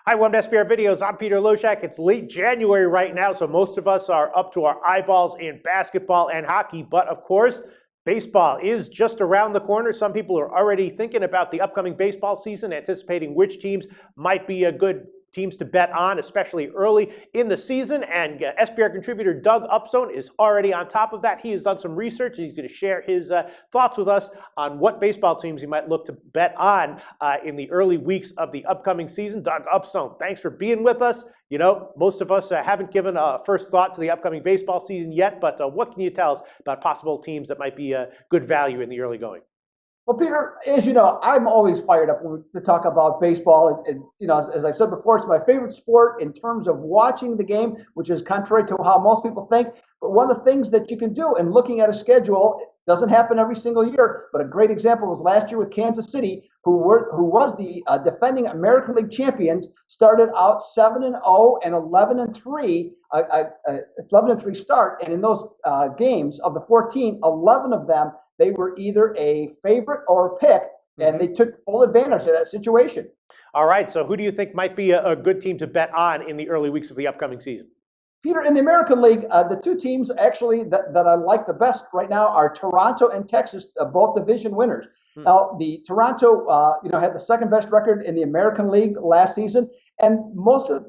Hi, welcome to SBR Videos. I'm Peter Loshak. It's late January right now, so most of us are up to our eyeballs in basketball and hockey. But of course, baseball is just around the corner. Some people are already thinking about the upcoming baseball season, anticipating which teams might be good teams to bet on, especially early in the season. And SBR contributor Doug Upstone is already on top of that. He has done some research, and he's going to share his thoughts with us on what baseball teams you might look to bet on in the early weeks of the upcoming season. Doug Upstone, thanks for being with us. You know, most of us haven't given a first thought to the upcoming baseball season yet, but what can you tell us about possible teams that might be good value in the early going? Well, Peter, as you know, I'm always fired up to talk about baseball. And you know, as I've said before, it's my favorite sport in terms of watching the game, which is contrary to how most people think. But one of the things that you can do in looking at a schedule, it doesn't happen every single year, but a great example was last year with Kansas City, who was the defending American League champions, started out 7-0 and 11-3, 11-3 start. And in those games of the 14, 11 of them, they were either a favorite or a pick, and they took full advantage of that situation. All right, so who do you think might be a good team to bet on in the early weeks of the upcoming season? Peter, in the American League, the two teams actually that I like the best right now are Toronto and Texas, both division winners. Now, the Toronto, had the second best record in the American League last season, and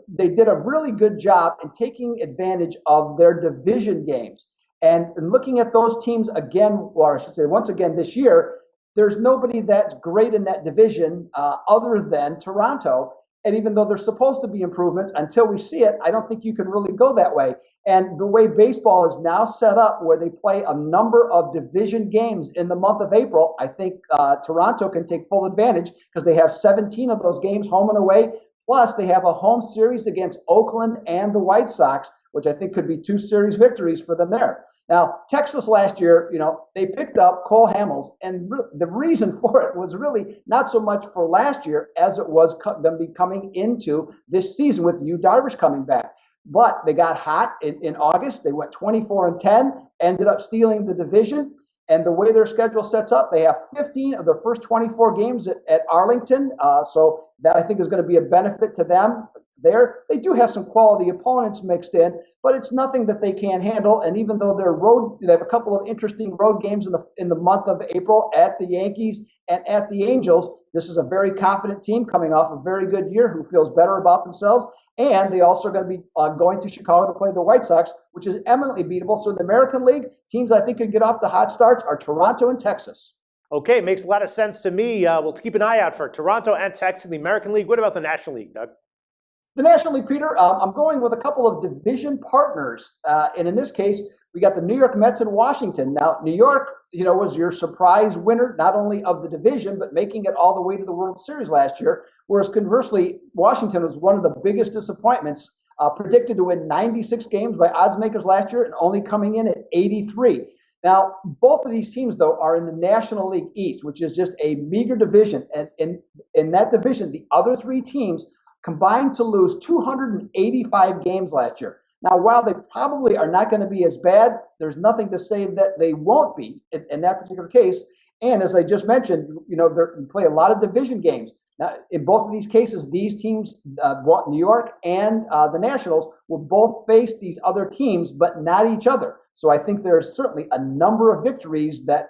they did a really good job in taking advantage of their division games. And looking at those teams again, or I should say once again this year, there's nobody that's great in that division other than Toronto. And even though there's supposed to be improvements, until we see it, I don't think you can really go that way. And the way baseball is now set up, where they play a number of division games in the month of April, I think Toronto can take full advantage because they have 17 of those games home and away. Plus, they have a home series against Oakland and the White Sox, which I think could be 2 series victories for them there. Now, Texas last year, they picked up Cole Hamels, and the reason for it was really not so much for last year as it was them coming into this season with Yu Darvish coming back. But they got hot in August. They went 24-10, ended up stealing the division. And the way their schedule sets up, they have 15 of their first 24 games at Arlington. So that I think is going to be a benefit to them there. They do have some quality opponents mixed in, but it's nothing that they can't handle. And even though they have a couple of interesting road games in the month of April at the Yankees and at the Angels, this is a very confident team coming off a very good year who feels better about themselves. And they also are going to be going to Chicago to play the White Sox, which is eminently beatable. So in the American League, teams I think could get off to hot starts are Toronto and Texas. Okay, makes a lot of sense to me. We'll keep an eye out for Toronto and Texas in the American League. What about the National League, Doug? The National League, Peter, I'm going with a couple of division partners. And in this case, we got the New York Mets and Washington. Now, New York, was your surprise winner, not only of the division, but making it all the way to the World Series last year. Whereas conversely, Washington was one of the biggest disappointments, predicted to win 96 games by odds makers last year and only coming in at 83. Now, both of these teams, though, are in the National League East, which is just a meager division. And in that division, the other 3 teams combined to lose 285 games last year. Now, while they probably are not going to be as bad, there's nothing to say that they won't be in that particular case. And as I just mentioned, they play a lot of division games. Now, in both of these cases, these teams, New York and the Nationals, will both face these other teams, but not each other. So I think there's certainly a number of victories that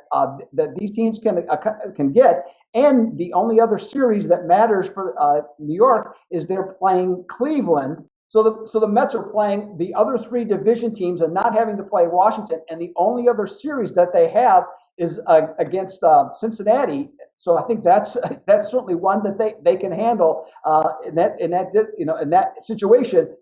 these teams can get. And the only other series that matters for New York is they're playing Cleveland. So the Mets are playing the other 3 division teams and not having to play Washington. And the only other series that they have is against Cincinnati. So I think that's certainly one that they can handle in that situation,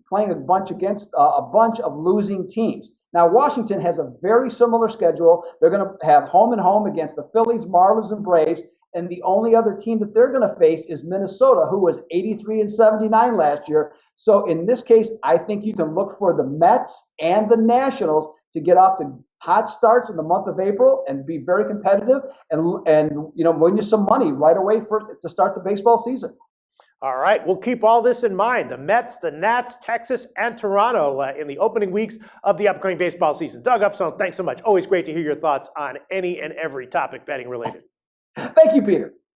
playing a bunch against a bunch of losing teams. Now, Washington has a very similar schedule. They're going to have home and home against the Phillies, Marlins, and Braves. And the only other team that they're going to face is Minnesota, who was 83-79 last year. So in this case, I think you can look for the Mets and the Nationals to get off to hot starts in the month of April and be very competitive and win you some money right away to start the baseball season. All right, we'll keep all this in mind. The Mets, the Nats, Texas, and Toronto in the opening weeks of the upcoming baseball season. Doug Upstone, thanks so much. Always great to hear your thoughts on any and every topic betting related. Thank you, Peter.